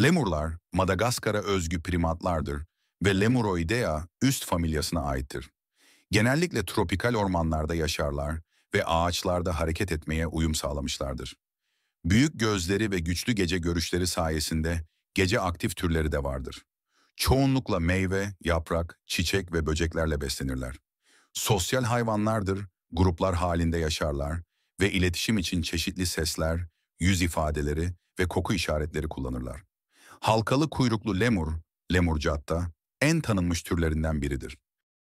Lemurlar, Madagaskar'a özgü primatlardır ve Lemuroidea üst familyasına aittir. Genellikle tropikal ormanlarda yaşarlar ve ağaçlarda hareket etmeye uyum sağlamışlardır. Büyük gözleri ve güçlü gece görüşleri sayesinde gece aktif türleri de vardır. Çoğunlukla meyve, yaprak, çiçek ve böceklerle beslenirler. Sosyal hayvanlardır, gruplar halinde yaşarlar ve iletişim için çeşitli sesler, yüz ifadeleri ve koku işaretleri kullanırlar. Halkalı kuyruklu lemur, lemurcatta en tanınmış türlerinden biridir.